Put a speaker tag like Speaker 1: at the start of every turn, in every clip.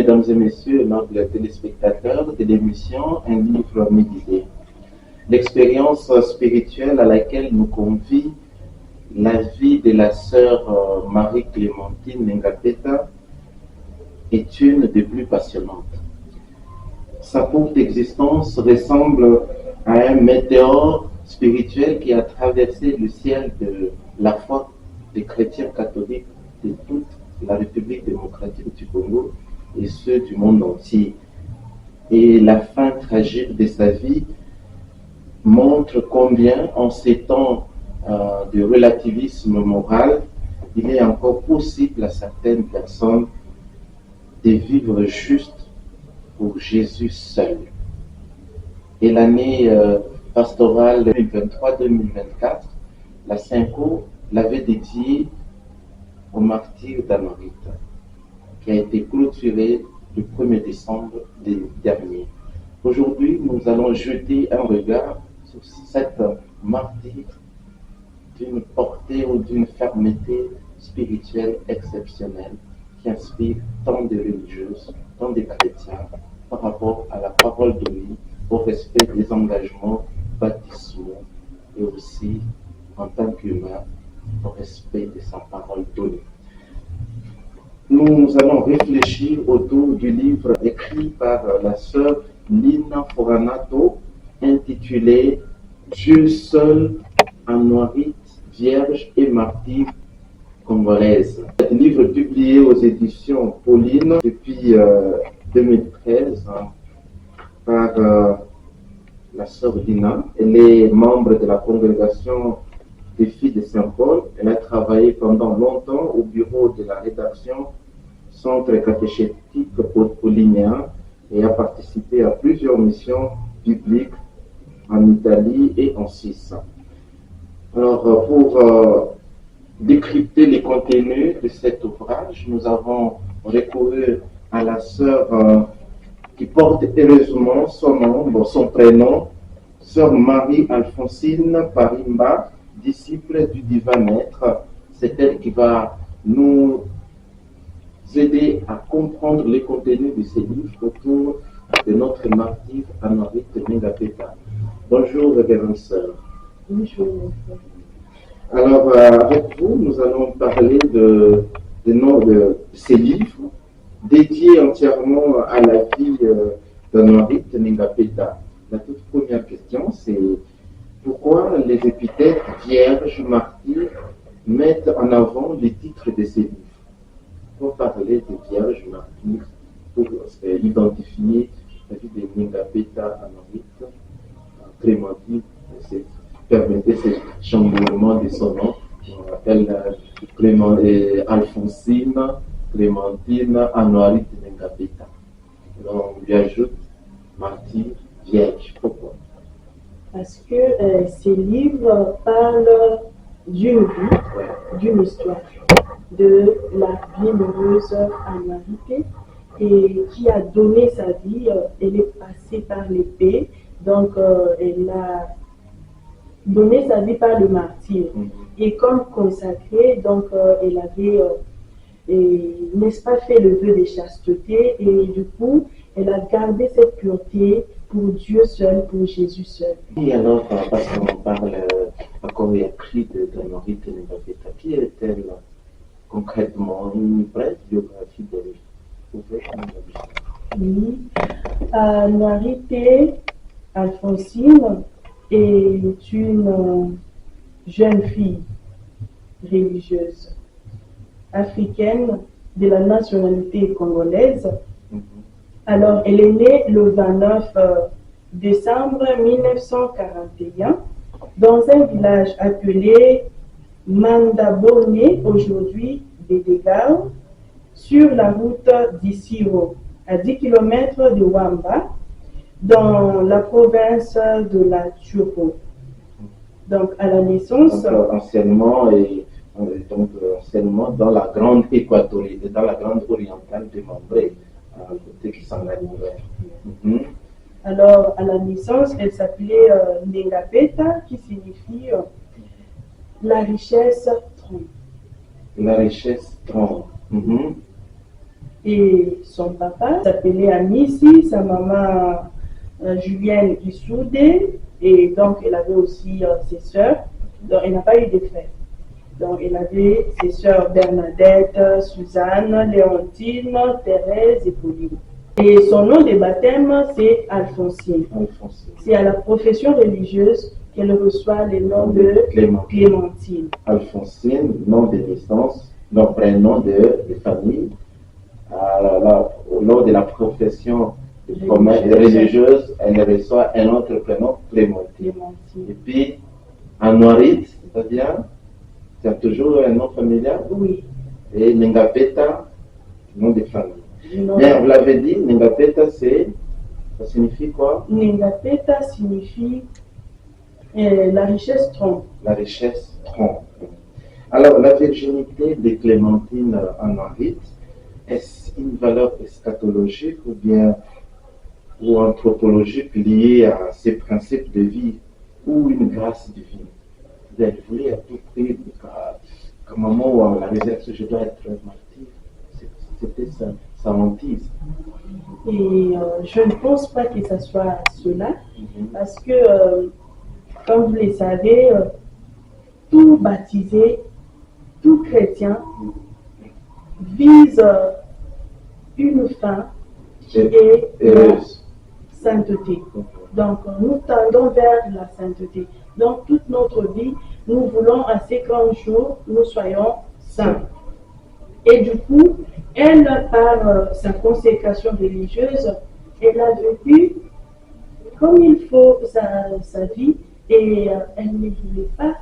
Speaker 1: mesdames et messieurs, nobles téléspectateurs de l'émission Un livre médité. L'expérience spirituelle à laquelle nous convie la vie de la sœur Marie-Clémentine Ngapeta est une des plus passionnantes. Sa courte existence ressemble à un météore spirituel qui a traversé le ciel de la foi des chrétiens catholiques de toute la République démocratique du Congo et ceux du monde entier. Et la fin tragique de sa vie montre combien, en ces temps de relativisme moral, il est encore possible à certaines personnes de vivre juste pour Jésus seul. Et l'année pastorale 2023-2024, la Synco l'avait dédiée au martyr d'Anorite, qui a été clôturé le 1er décembre dernier. Aujourd'hui, nous allons jeter un regard sur cette martyr d'une portée ou d'une fermeté spirituelle exceptionnelle qui inspire tant de religieuses, tant de chrétiens par rapport à la parole donnée, au respect des engagements baptismaux et aussi en tant qu'humain au respect de sa parole donnée. Nous allons réfléchir autour du livre écrit par la sœur Lina Foranato intitulé Dieu seul, Anorite, Vierge et martyr congolaise. Ce livre publié aux éditions Pauline depuis 2013 par la sœur Lina. Elle est membre de la congrégation des filles de Saint-Paul. Elle a travaillé pendant longtemps au bureau de la rédaction Centre catéchétique paulinien et a participé à plusieurs missions bibliques en Italie et en Suisse. Alors, pour décrypter les contenus de cet ouvrage, nous avons recouru à la sœur qui porte heureusement son nom, son prénom, sœur Marie-Alphonsine Parimba, disciple du divin maître. C'est elle qui va nous aider à comprendre les contenus de ces livres autour de notre martyr Anorite Ngapeta. Bonjour, révérende sœur.
Speaker 2: Bonjour.
Speaker 1: Alors, avec vous, nous allons parler de ces livres dédiés entièrement à la vie d'Anorite Ngapeta. La toute première question, c'est pourquoi les épithètes vierge, martyr mettent en avant les titres de ces livres? Pour parler de vierge, martyr, pour identifier la vie de Ngapeta Anorite, Clémentine, permettez ce chamboulement de son nom. On appelle Alphonsine, Clémentine, Anorite Ngapeta. Alors on lui ajoute martyr, vierge. Pourquoi?
Speaker 2: Parce que ces livres parlent d'une vie, d'une histoire, de la bienheureuse Anorite et qui a donné sa vie. Elle est passée par l'épée, donc elle a donné sa vie par le martyr. Et comme consacrée, donc elle avait, n'est-ce pas, fait le vœu de chasteté et du coup, elle a gardé cette pureté pour Dieu seul, pour Jésus seul.
Speaker 1: Et alors, parce qu'on parle encore écrit d'Anorite Ngapeta, qui est-elle concrètement? Une brève biographie d'elle.
Speaker 2: Oui, Anorite Alphonsine est une jeune fille religieuse africaine de la nationalité congolaise. Alors, elle est née le 29 décembre 1941 dans un village appelé Mandabone, aujourd'hui Bédégao, sur la route d'Issiro, à 10 km de Wamba, dans la province de la Tchoupo. Donc, à la naissance.
Speaker 1: Anciennement dans la grande équatoriale, dans la grande orientale de Mambré, côté qui s'en
Speaker 2: Alors, à la naissance, elle s'appelait Ngapeta, qui signifie la richesse trompe.
Speaker 1: La richesse trompe.
Speaker 2: Et son papa s'appelait Amici, sa maman Julienne Issoudé, et donc elle avait aussi ses sœurs. Donc elle n'a pas eu de frères. Donc elle avait ses sœurs Bernadette, Suzanne, Léontine, Thérèse et Pauline. Et son nom de baptême, c'est Alphonsine. C'est à la profession religieuse qu'elle reçoit le nom de Clémentine.
Speaker 1: Alphonsine, nom de naissance, nom prénom de famille. Lors de la profession religieuse, elle reçoit un autre prénom, Clémentine. Et puis, en Noirite, c'est-à-dire, c'est toujours un nom familial.
Speaker 2: Oui.
Speaker 1: Et Nengapeta, nom de famille. Mais vous l'avez dit, Nengapeta, ça signifie quoi?
Speaker 2: Nengapeta signifie la richesse trompe.
Speaker 1: La richesse trompe. Alors, la virginité de Clémentine en Noirite, est-ce une valeur eschatologique ou anthropologique liée à ces principes de vie ou une grâce divine? Elle voulait à tout prix qu'à un moment où la réserve, je dois être martyr. C'était sa hantise.
Speaker 2: Et je ne pense pas que ce soit cela, parce que, comme vous le savez, tout baptisé, tout chrétien vise une fin qui est la sainteté. Donc, nous tendons vers la sainteté. Donc, toute notre vie, nous voulons à ces grands jours, nous soyons saints. Et du coup, elle, par sa consécration religieuse, elle a vécu comme il faut sa vie et elle ne voulait pas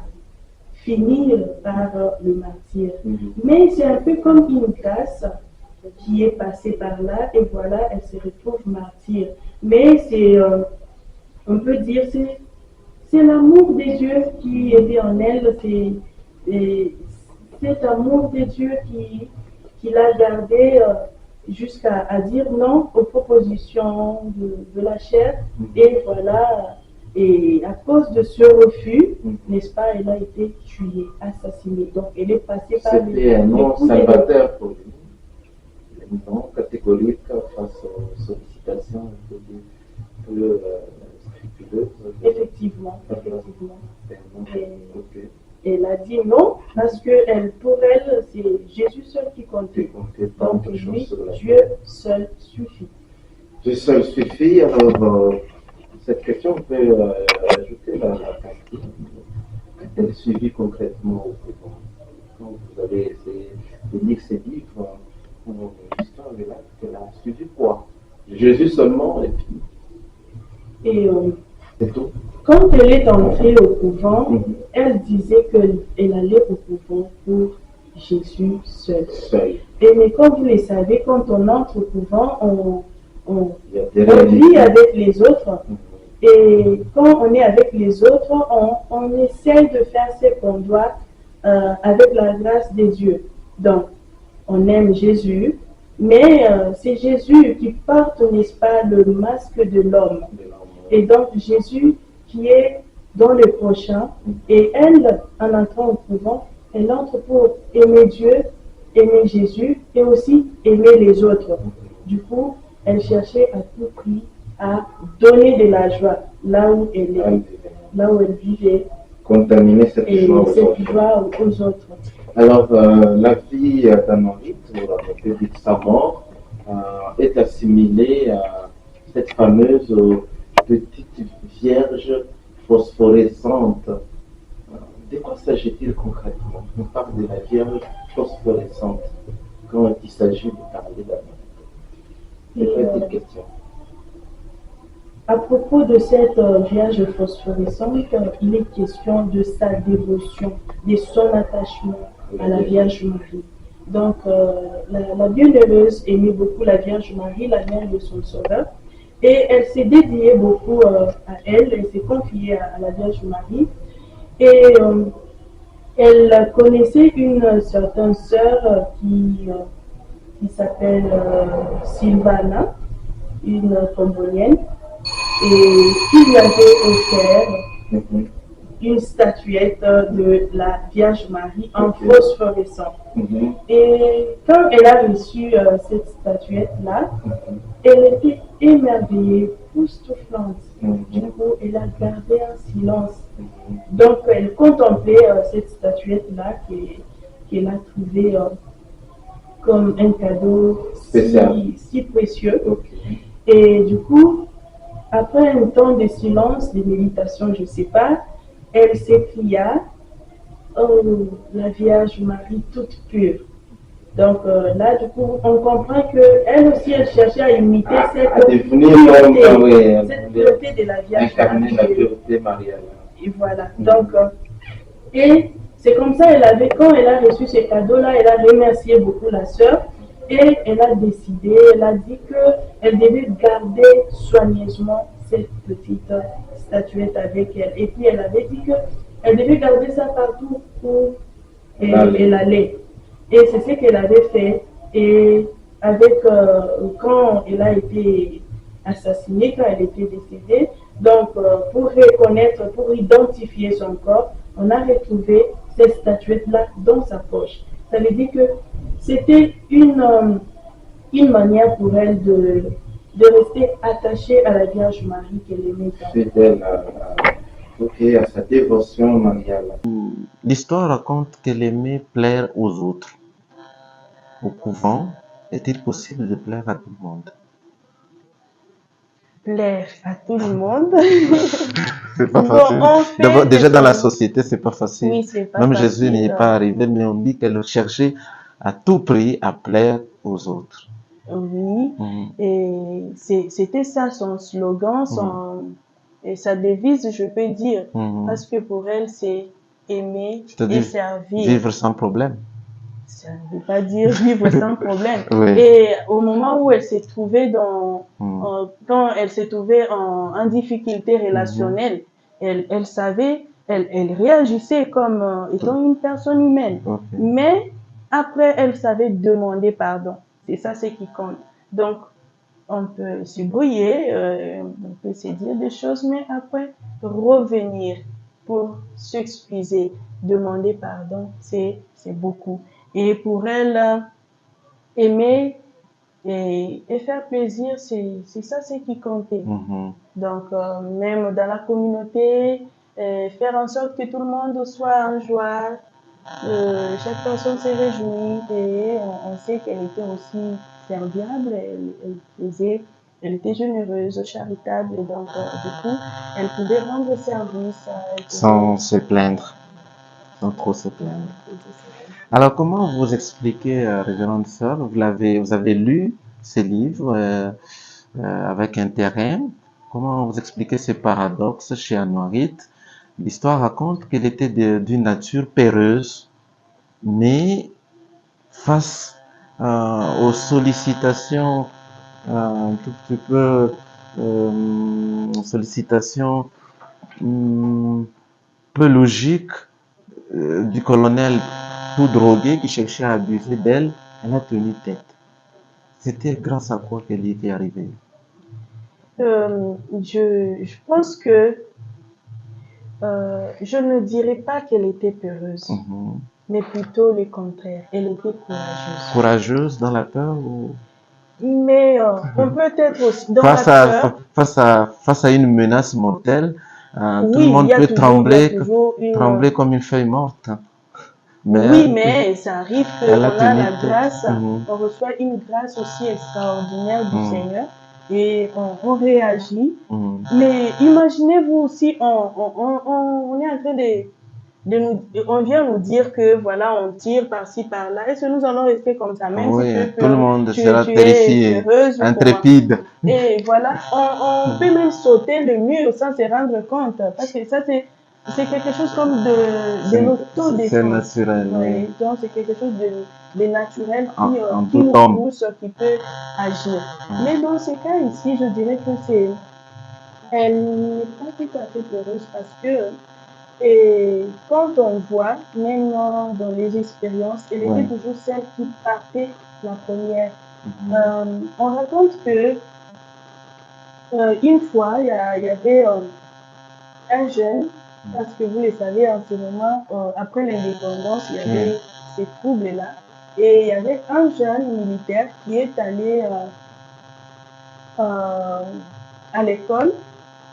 Speaker 2: finir par le martyr. Mais c'est un peu comme une grâce qui est passée par là et voilà, elle se retrouve martyr. Mais c'est, on peut dire, c'est l'amour de Dieu qui était en elle, c'est cet amour de Dieu qui l'a gardé jusqu'à dire non aux propositions de la chair. Et voilà, et à cause de ce refus, n'est-ce pas, elle a été tuée, assassinée. Donc elle est passée par
Speaker 1: C'était un nom salvateur pour lui. Un nom catégorique face aux sollicitations plus scrupuleuses.
Speaker 2: Effectivement. Et elle a dit non, parce que pour elle, c'est Jésus seul qui comptait. Donc lui, Dieu seul suffit.
Speaker 1: Dieu seul suffit. Alors, cette question, on peut ajouter la question. Qu'a-t-elle suivi concrètement au couvent? Quand vous avez essayé de lire ces livres, l'histoire est là, qu'elle a suivi quoi? Jésus seulement, et puis.
Speaker 2: Et
Speaker 1: c'est tout.
Speaker 2: Quand elle est entrée au couvent, elle disait qu'elle allait au couvent pour Jésus seul. Mais comme vous le savez, quand on entre au couvent, on vit avec les autres. Et quand on est avec les autres, on essaie de faire ce qu'on doit avec la grâce de Dieu. Donc, on aime Jésus, mais c'est Jésus qui porte, n'est-ce pas, le masque de l'homme. Et donc, Jésus qui est dans le prochain, et elle, en entrant au couvent, elle entre pour aimer Dieu, aimer Jésus, et aussi aimer les autres. Du coup, elle cherchait à tout prix à donner de la joie là où elle est, là où elle vivait.
Speaker 1: Contaminer cette joie
Speaker 2: aux autres.
Speaker 1: Alors, la vie d'Anorite, on peut dire sa mort, est assimilée à cette fameuse petite vierge phosphorescente. De quoi s'agit-il concrètement? On parle de la vierge phosphorescente quand il s'agit de parler d'Anorite. C'est une petite question.
Speaker 2: À propos de cette vierge phosphorescente, il est question de sa dévotion, de son attachement à la Vierge Marie. Donc, la bienheureuse aimait beaucoup la Vierge Marie, la mère de son Sauveur, et elle s'est dédiée beaucoup à elle s'est confiée à la Vierge Marie. Et elle connaissait une certaine sœur qui s'appelle Sylvana, une Combonienne, et qui lui avait offert une statuette de la Vierge Marie en phosphorescent. Et quand elle a reçu cette statuette-là, elle était émerveillée, époustouflante. Du coup, elle a gardé un silence. Donc, elle contemplait cette statuette-là qu'elle a trouvée comme un cadeau si précieux. Et du coup, après un temps de silence, de méditation, je ne sais pas, elle s'écria, oh, la Vierge Marie toute pure. Donc là, du coup, on comprend qu'elle aussi, elle cherchait à imiter cette pureté de la Vierge Marie.
Speaker 1: La pureté mariale.
Speaker 2: Et voilà. Donc, et c'est comme ça, quand elle a reçu ce cadeau-là, elle a remercié beaucoup la sœur et elle a décidé, elle a dit qu'elle devait garder soigneusement cette petite statuette avec elle. Et puis elle avait dit qu'elle devait garder ça partout où elle allait. Et c'est ce qu'elle avait fait. Et quand elle a été assassinée, quand elle était décédée, donc pour reconnaître, pour identifier son corps, on a retrouvé cette statuette-là dans sa poche. Ça veut dire que c'était une manière pour elle de rester attachée à la Vierge Marie qu'elle aimait tant.
Speaker 1: Fidèle à sa dévotion mariale.
Speaker 3: L'histoire raconte qu'elle aimait plaire aux autres. Au couvent, est-il possible de plaire à tout le monde?
Speaker 4: Plaire à tout le monde.
Speaker 3: C'est pas
Speaker 4: Bon,
Speaker 3: facile.
Speaker 4: en fait,
Speaker 3: D'abord, déjà dans la société, c'est pas facile.
Speaker 4: Oui, c'est pas
Speaker 3: Même
Speaker 4: facile.
Speaker 3: Jésus n'y est pas arrivé, mais on dit qu'elle cherchait à tout prix à plaire aux autres.
Speaker 4: Oui, et c'était ça son slogan, et sa devise, je peux dire, parce que pour elle, c'est aimer et servir.
Speaker 3: Vivre sans problème.
Speaker 4: Ça ne veut pas dire vivre sans problème.
Speaker 3: Oui.
Speaker 4: Et au moment où elle s'est trouvée quand elle s'est trouvée en difficulté relationnelle, elle savait, elle réagissait comme étant une personne humaine. Mais après, elle savait demander pardon. C'est ça ce qui compte. Donc, on peut se brouiller, on peut se dire des choses, mais après, revenir pour s'excuser, demander pardon, c'est beaucoup. Et pour elle, aimer et faire plaisir, c'est ça ce qui comptait. Donc, même dans la communauté, faire en sorte que tout le monde soit en joie, chaque personne se réjouit et on sait qu'elle était aussi serviable, elle était généreuse, charitable, et donc du coup, elle pouvait rendre service.
Speaker 3: Sans se plaindre, sans trop se plaindre. Alors, comment vous expliquez, révérende sœur, vous avez lu ces livres avec intérêt. Comment vous expliquez ce paradoxe chez Anouarit? L'histoire raconte qu'elle était d'une nature péreuse, mais face aux sollicitations un tout petit peu sollicitations peu logiques du colonel tout drogué qui cherchait à abuser d'elle, elle a tenu tête. C'était grâce à quoi qu'elle y était arrivée?
Speaker 4: Je pense que je ne dirais pas qu'elle était peureuse, mais plutôt le contraire. Elle était courageuse.
Speaker 3: Courageuse dans la peur ou...
Speaker 4: Mais on peut être aussi dans la peur.
Speaker 3: Face à une menace mortelle, tout le
Speaker 4: Oui,
Speaker 3: monde peut trembler comme une feuille morte.
Speaker 4: Mais ça arrive qu'on a la grâce,
Speaker 3: on
Speaker 4: reçoit une grâce aussi extraordinaire du Seigneur et on réagit. Mais imaginez-vous si on est en train on vient nous dire que voilà, on tire par-ci par-là. Est-ce que nous allons rester comme ça, même si
Speaker 3: tout le monde sera
Speaker 4: tu
Speaker 3: terrifié, intrépide.
Speaker 4: Et voilà, on peut même sauter le mur sans se rendre compte, parce que ça c'est quelque chose comme de l'autodéfense.
Speaker 3: C'est naturel.
Speaker 4: Oui. Donc c'est quelque chose de naturel qui nous pousse, qui peut agir. Mais dans ce cas ici, je dirais que elle n'est pas tout à fait heureuse parce que quand on voit, même dans les expériences, elle était toujours celle qui partait la première. On raconte que une fois, il y avait un jeune Parce que vous le savez, en ce moment, après l'indépendance, il y avait ces troubles-là. Et il y avait un jeune militaire qui est allé à l'école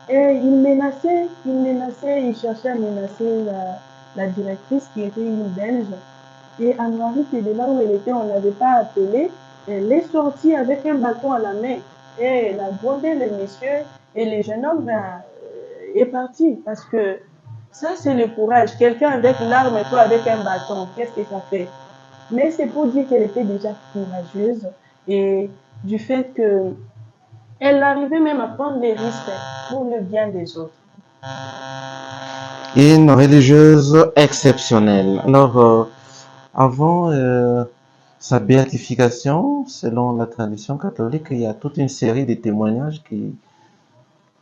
Speaker 4: et il cherchait à menacer la directrice qui était une Belge. Et Anne-Marie, de là où elle était, on ne l'avait pas appelée. Elle est sortie avec un bâton à la main. Et elle a grondé le monsieur et le jeune homme est parti. Parce que ça, c'est le courage. Quelqu'un avec l'arme et toi avec un bâton, qu'est-ce que ça fait? Mais c'est pour dire qu'elle était déjà courageuse et du fait que elle arrivait même à prendre des risques pour le bien des autres.
Speaker 3: Une religieuse exceptionnelle. Alors, avant sa béatification, selon la tradition catholique, il y a toute une série de témoignages qui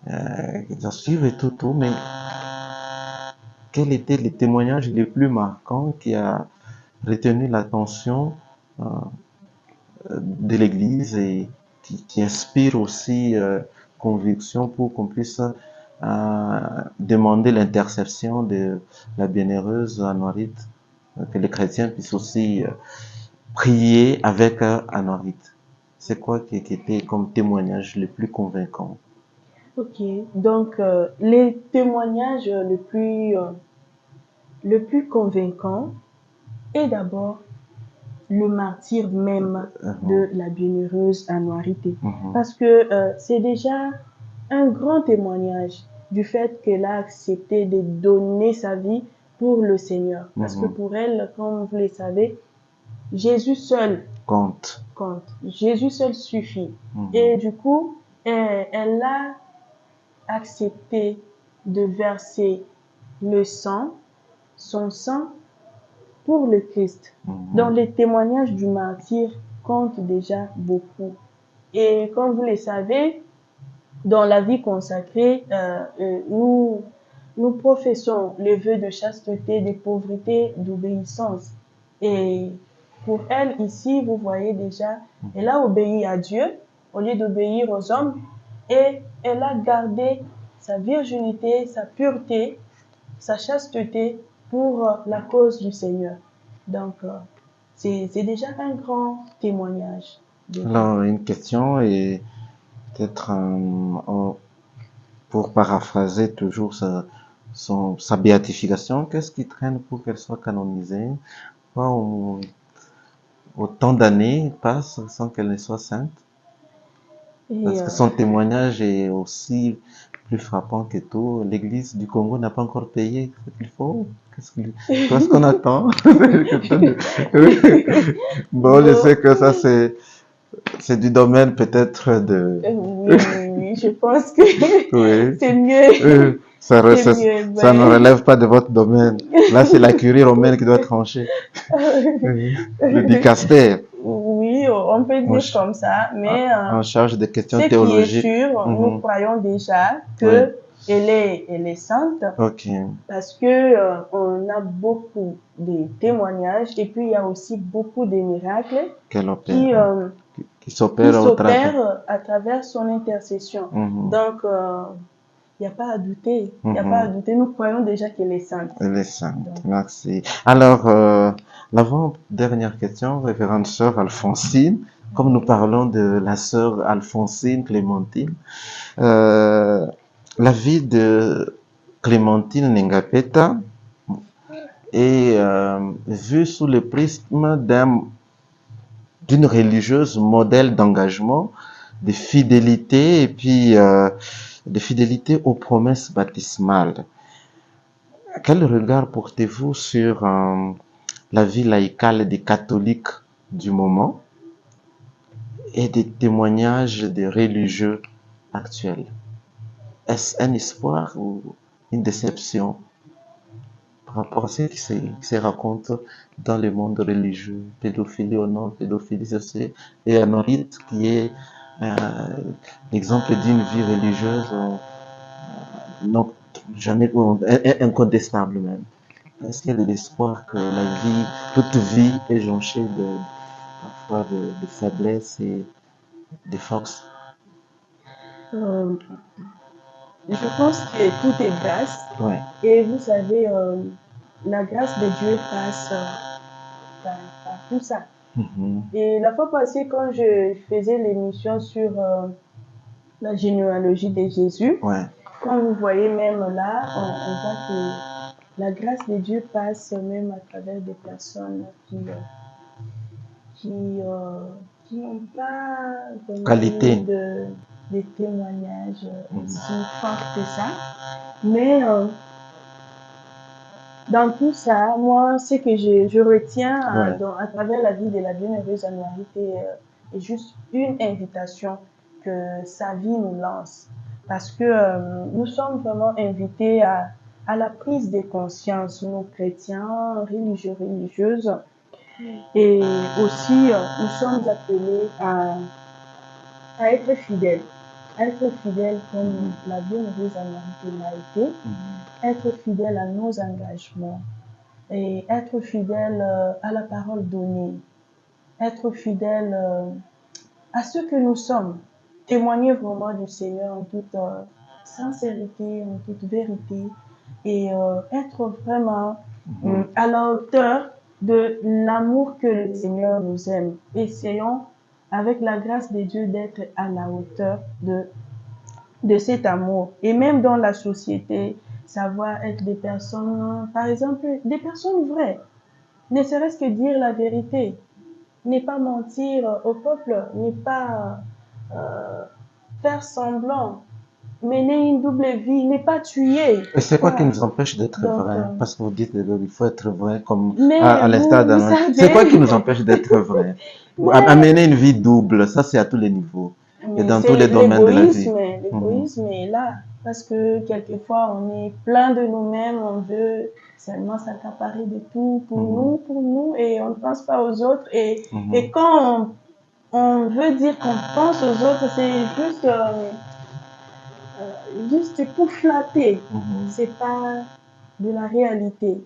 Speaker 3: en suivent et tout, mais quels étaient les témoignages les plus marquants qui a retenu l'attention de l'Église et qui inspire aussi conviction pour qu'on puisse demander l'intercession de la bienheureuse Anouarite, que les chrétiens puissent aussi prier avec Anouarite. C'est quoi qui était comme témoignage le plus convaincant?
Speaker 4: Ok, donc les témoignages le plus convaincant est d'abord le martyre même de la bienheureuse Anouarité. Parce que c'est déjà un grand témoignage du fait qu'elle a accepté de donner sa vie pour le Seigneur. Parce que pour elle, comme vous le savez, Jésus seul compte. Jésus seul suffit. Et du coup, elle a accepté de verser son sang pour le Christ. Donc les témoignages du martyr comptent déjà beaucoup. Et comme vous le savez, dans la vie consacrée, nous professons les vœux de chasteté, de pauvreté, d'obéissance. Et pour elle, ici, vous voyez déjà, elle a obéi à Dieu au lieu d'obéir aux hommes et elle a gardé sa virginité, sa pureté, sa chasteté pour la cause du Seigneur. Donc, c'est déjà un grand témoignage.
Speaker 3: Alors, une question et peut-être pour paraphraser toujours sa béatification, qu'est-ce qui traîne pour qu'elle soit canonisée? Autant d'années passent sans qu'elle ne soit sainte? Parce que son témoignage est aussi plus frappant que tout. L'Église du Congo n'a pas encore payé ce qu'il faut. Qu'est-ce qu'on attend? Bon, je sais que ça c'est du domaine peut-être de...
Speaker 4: Oui, je pense que
Speaker 3: Oui.
Speaker 4: c'est mieux.
Speaker 3: Ça ne relève pas de votre domaine. Là, c'est la curie romaine qui doit trancher. Le dicaster.
Speaker 4: Oui, on peut dire comme ça, mais
Speaker 3: en charge des questions
Speaker 4: ce
Speaker 3: théologiques.
Speaker 4: qui est sûr, nous croyons déjà que elle est sainte, parce que on a beaucoup de témoignages et puis il y a aussi beaucoup de miracles qui s'opèrent à travers son intercession. Donc il n'y a pas à douter. Il n'y a pas à douter. Nous croyons déjà qu'elle est sainte.
Speaker 3: Elle est sainte. Donc. Merci. Alors, l'avant-dernière question, révérende sœur Alphonsine. Comme nous parlons de la sœur Alphonsine Clémentine, la vie de Clémentine Nengapeta est vue sous le prisme d'une religieuse modèle d'engagement, de fidélité et puis de fidélité aux promesses baptismales. Quel regard portez-vous sur la vie laïcale des catholiques du moment et des témoignages des religieux actuels? Est-ce un espoir ou une déception par rapport à ce qui se raconte dans le monde religieux? Pédophilie ou non pédophilie, c'est et Anouarite qui est l'exemple d'une vie religieuse non jamais incontestable même. Est-ce qu'il y a de l'espoir que la vie, toute vie est jonchée parfois de faiblesse et de force?
Speaker 4: je pense que tout est grâce.
Speaker 3: Ouais.
Speaker 4: Et vous savez, la grâce de Dieu passe par tout ça. Et la fois passée, quand je faisais l'émission sur la généalogie de Jésus,
Speaker 3: Ouais.
Speaker 4: quand vous voyez même là, on voit que la grâce de Dieu passe même à travers des personnes qui n'ont pas vraiment
Speaker 3: Qualité.
Speaker 4: des témoignages aussi forts que ça. Mais dans tout ça, moi, ce que je retiens à travers la vie de la bienheureuse Anouarité est juste une invitation que sa vie nous lance. Parce que nous sommes vraiment invités à la prise de conscience, nous chrétiens, religieux, religieuses. Et aussi, nous sommes appelés à être fidèles. Être fidèles comme la bienheureuse Anouarité l'a été. Être fidèle à nos engagements et être fidèle à la parole donnée, être fidèle à ce que nous sommes, témoigner vraiment du Seigneur en toute sincérité, en toute vérité et être vraiment à la hauteur de l'amour que le Seigneur nous aime. Essayons, avec la grâce de Dieu, d'être à la hauteur de cet amour. Et même dans la société, savoir être des personnes, par exemple, des personnes vraies. Ne serait-ce que dire la vérité. Ne pas mentir au peuple, ne pas faire semblant, mener une double vie, ne pas tuer.
Speaker 3: Et c'est quoi qui nous empêche d'être vrai? Parce que vous dites qu'il faut être vrai comme à l'instar d'un autre. C'est quoi qui nous empêche d'être vrai? Amener une vie double, ça c'est à tous les niveaux. Et dans tous les domaines de la vie.
Speaker 4: L'égoïsme est là. Parce que quelquefois, on est plein de nous-mêmes, on veut seulement s'accaparer de tout pour nous, et on ne pense pas aux autres. Et quand on veut dire qu'on pense aux autres, c'est juste pour flatter. C'est pas de la réalité.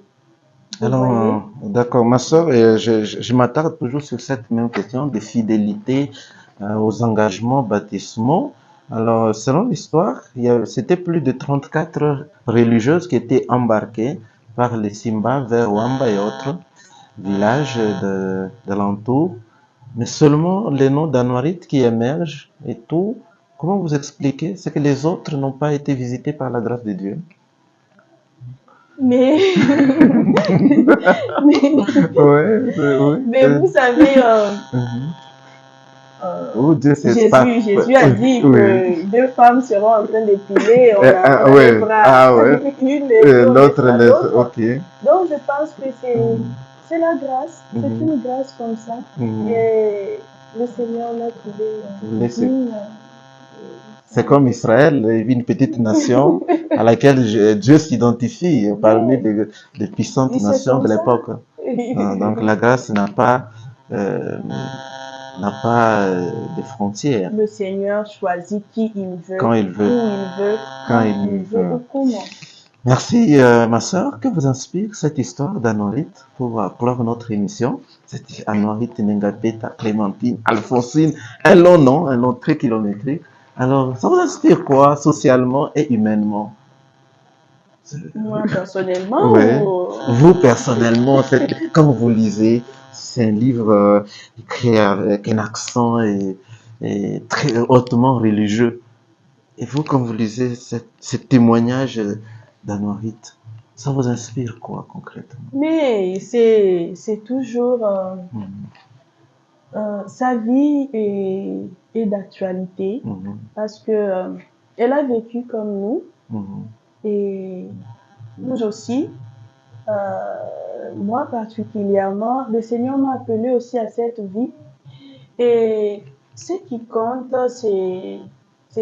Speaker 3: Alors, d'accord, ma soeur, je m'attarde toujours sur cette même question de fidélité aux engagements baptismaux. Alors, selon l'histoire, c'était plus de 34 religieuses qui étaient embarquées par les Simba vers Wamba et autres villages de l'entour. Mais seulement les noms d'Anouarites qui émergent et tout. Comment vous expliquez? C'est que les autres n'ont pas été visités par la grâce de Dieu.
Speaker 4: Mais vous savez, Jésus a dit que deux femmes seront en train d'épiler, on enlèvera une et l'autre l'autre. Donc je pense que c'est la grâce, c'est une grâce comme ça. Et le Seigneur l'a trouvé.
Speaker 3: C'est comme Israël, une petite nation à laquelle Dieu s'identifie parmi les puissantes nations de l'époque. Donc la grâce n'a pas de frontières.
Speaker 4: Le Seigneur choisit qui il veut,
Speaker 3: quand il veut,
Speaker 4: où il veut, quand il veut ou comment.
Speaker 3: Merci ma soeur, que vous inspire cette histoire d'Anorite pour clore notre émission. C'était Anorite Nengapeta, Clémentine, Alphonsine, un long nom, un nom très kilométrique. Alors, ça vous inspire quoi, socialement et humainement?
Speaker 4: Moi, personnellement?
Speaker 3: Vous, personnellement, quand vous lisez, c'est un livre écrit avec un accent et très hautement religieux. Et vous, quand vous lisez ce témoignage d'Anorite, ça vous inspire quoi, concrètement?
Speaker 4: Mais c'est toujours... sa vie est d'actualité parce que elle a vécu comme nous et nous aussi. Moi particulièrement, le Seigneur m'a appelé aussi à cette vie et ce qui compte, c'est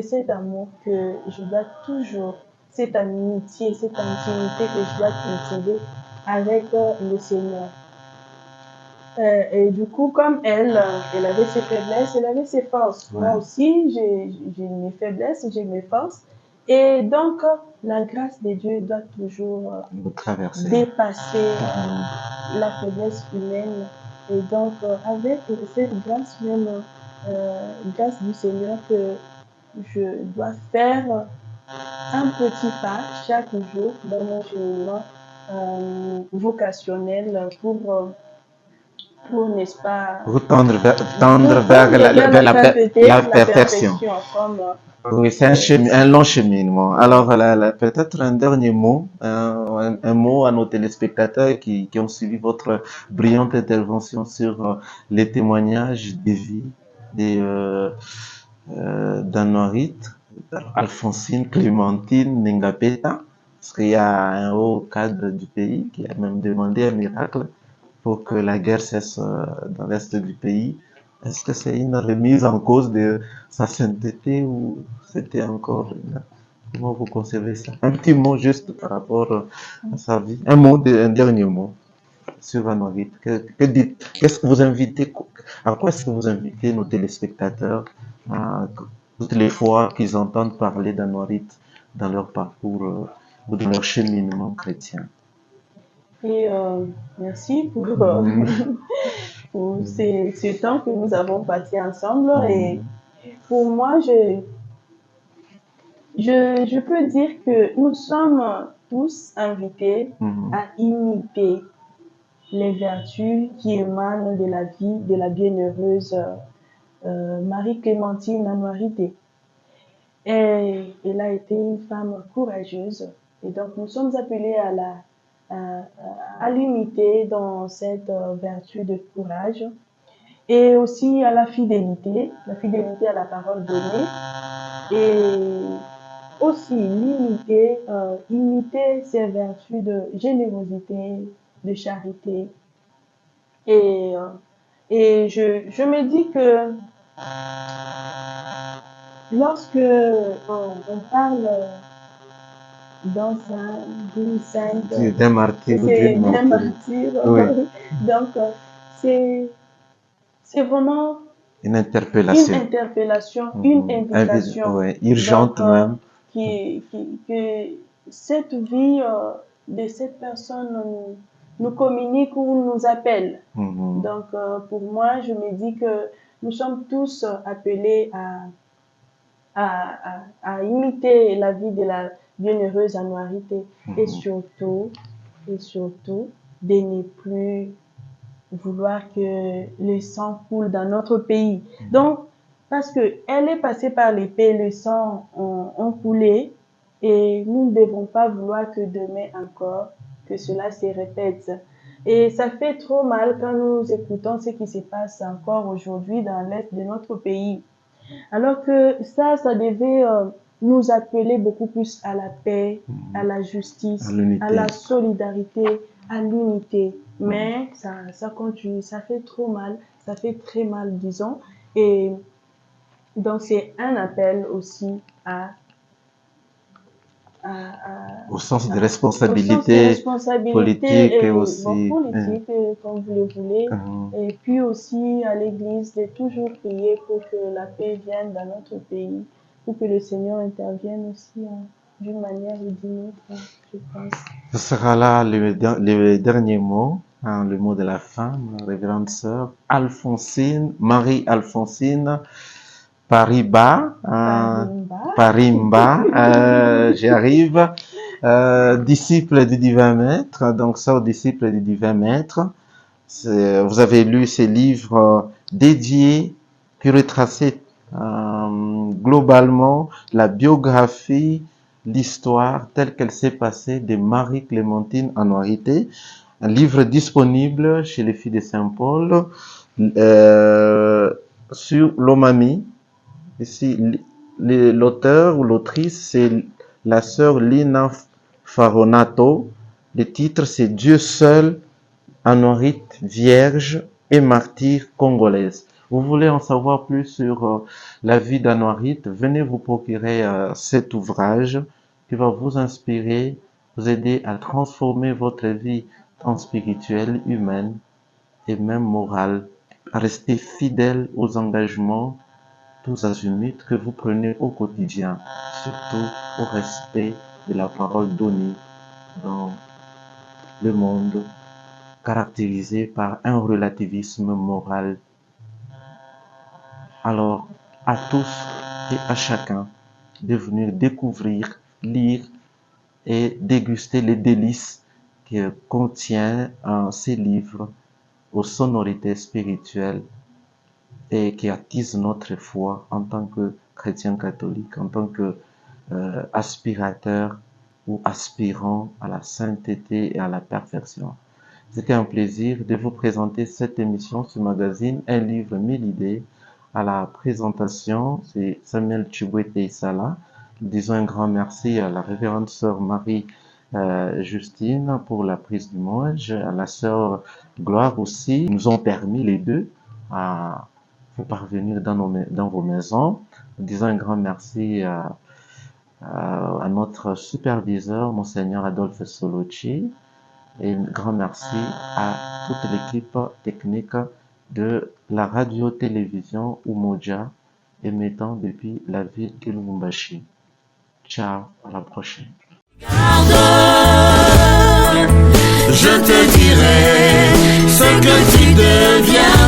Speaker 4: cet amour que je dois toujours, cette amitié, cette intimité que je dois cultiver avec le Seigneur. Et du coup, comme elle avait ses faiblesses, elle avait ses forces. Moi aussi, j'ai mes faiblesses, j'ai mes forces. Et donc, la grâce de Dieu doit toujours dépasser la faiblesse humaine. Et donc, avec cette grâce même, grâce du Seigneur que je dois faire un petit pas chaque jour dans mon cheminement vocationnel pour, n'est-ce pas,
Speaker 3: Pour tendre
Speaker 4: pour
Speaker 3: vers
Speaker 4: tendre vers la sainteté,
Speaker 3: la
Speaker 4: la
Speaker 3: perfection.
Speaker 4: perfection, comme
Speaker 3: Oui, c'est un long cheminement. Alors, peut-être un dernier mot, un mot à nos téléspectateurs qui ont suivi votre brillante intervention sur les témoignages des vies des d'Anorit, Alphonsine, Clémentine, Nengapeta, parce qu'il y a un haut cadre du pays qui a même demandé un miracle pour que la guerre cesse dans l'est du pays. Est-ce que c'est une remise en cause de sa sainteté ou c'était encore une... Comment vous concevez ça? Un petit mot juste par rapport à sa vie. Un dernier mot sur Anorit. Qu'est-ce que vous invitez, à quoi est-ce que vous invitez nos téléspectateurs toutes les fois qu'ils entendent parler d'Anorit dans leur parcours ou dans leur cheminement chrétien?
Speaker 4: et merci
Speaker 3: Mhm.
Speaker 4: pour ce temps que nous avons passé ensemble. Et
Speaker 3: Mhm.
Speaker 4: pour moi, je peux dire que nous sommes tous invités
Speaker 3: Mhm.
Speaker 4: à imiter les vertus qui émanent de la vie de la bienheureuse Marie-Clémentine Anoirité. Et elle a été une femme courageuse. Et donc, nous sommes appelés à, à l'imiter dans cette vertu de courage et aussi à la fidélité à la parole donnée et aussi imiter ces vertus de générosité, de charité. Et, euh, et je me dis que lorsque on parle d'une sainte,
Speaker 3: D'un martyr ou
Speaker 4: c'est
Speaker 3: d'une
Speaker 4: d'un
Speaker 3: martyre.
Speaker 4: martyr.
Speaker 3: Oui,
Speaker 4: Donc, c'est, c'est vraiment
Speaker 3: une
Speaker 4: une
Speaker 3: interpellation.
Speaker 4: interpellation, une invitation.
Speaker 3: Ouais,
Speaker 4: Donc,
Speaker 3: urgente même.
Speaker 4: que cette vie de cette personne nous communique ou nous appelle.
Speaker 3: Mhm.
Speaker 4: Donc, pour moi, je me dis que nous sommes tous appelés à imiter la vie de la bienheureuse Anoirité
Speaker 3: Mhm.
Speaker 4: et surtout, de ne plus vouloir que le sang coule dans notre pays. Donc, parce que elle est passée par l'épée, le sang ont coulé et nous ne devons pas vouloir que demain encore, que cela se répète. Et ça fait trop mal quand nous écoutons ce qui se passe encore aujourd'hui dans l'est de notre pays. Alors que ça devait nous appeler beaucoup plus à la paix, à
Speaker 3: Mhm.
Speaker 4: la
Speaker 3: À
Speaker 4: justice, à
Speaker 3: l'unité.
Speaker 4: la solidarité, à l'unité. Mais ça continue, ça fait trop mal, ça fait très mal, disons. Et donc, c'est un appel aussi
Speaker 3: Au sens de
Speaker 4: au sens de
Speaker 3: responsabilité
Speaker 4: responsabilité
Speaker 3: politique et
Speaker 4: et bon,
Speaker 3: aussi.
Speaker 4: politique, comme vous le voulez, et puis aussi à l'Église de toujours prier pour que la paix vienne dans notre pays, pour que le Seigneur intervienne aussi d'une manière ou d'une autre, je pense.
Speaker 3: Ce sera là le dernier mot, hein, le mot de la fin, ma révérende sœur Alphonsine, Marie-Alphonsine Pariba,
Speaker 4: Parimba.
Speaker 3: Parimba, j'y arrive, disciple du divin maître, donc sœur disciple du divin maître. Vous avez lu ces livres dédiés qui retraçaient globalement la biographie, l'histoire telle qu'elle s'est passée de Marie-Clémentine Anoirité. Un livre disponible chez les filles de Saint-Paul euh, sur l'Omami. Ici, l'auteur ou l'autrice, c'est la sœur Lina Faronato. Le titre, c'est Dieu seul, Anorite, vierge et martyre congolaise. Vous voulez en savoir plus sur la vie d'Anorite, venez vous procurer cet ouvrage qui va vous inspirer, vous aider à transformer votre vie tant spirituelle, humaine et même morale, à rester fidèle aux engagements tous azimuts que vous prenez au quotidien, surtout au respect de la parole donnée dans le monde caractérisé par un relativisme moral. Alors, à tous et à chacun, de venir découvrir, lire et déguster les délices que contient ces livres aux sonorités spirituelles et qui attisent notre foi en tant que chrétien catholique, en tant que aspirateur ou aspirant à la sainteté et à la perfection. C'était un plaisir de vous présenter cette émission, ce magazine, Un livre, 1000 idées. À la présentation, c'est Samuel Chibouete Isala. Nous disons un grand merci à la révérende sœur Marie Justine pour la prise du mot, à la sœur Gloire aussi. Nous ont permis les deux à vous parvenir dans vos maisons. Nous disons un grand merci à notre superviseur, Monseigneur Adolphe Soloci. Et un grand merci à toute l'équipe technique de la radio-télévision Umoja, émettant depuis la ville de Lubumbashi. Ciao, à la prochaine.
Speaker 5: Garde, je te dirai ce que tu deviens.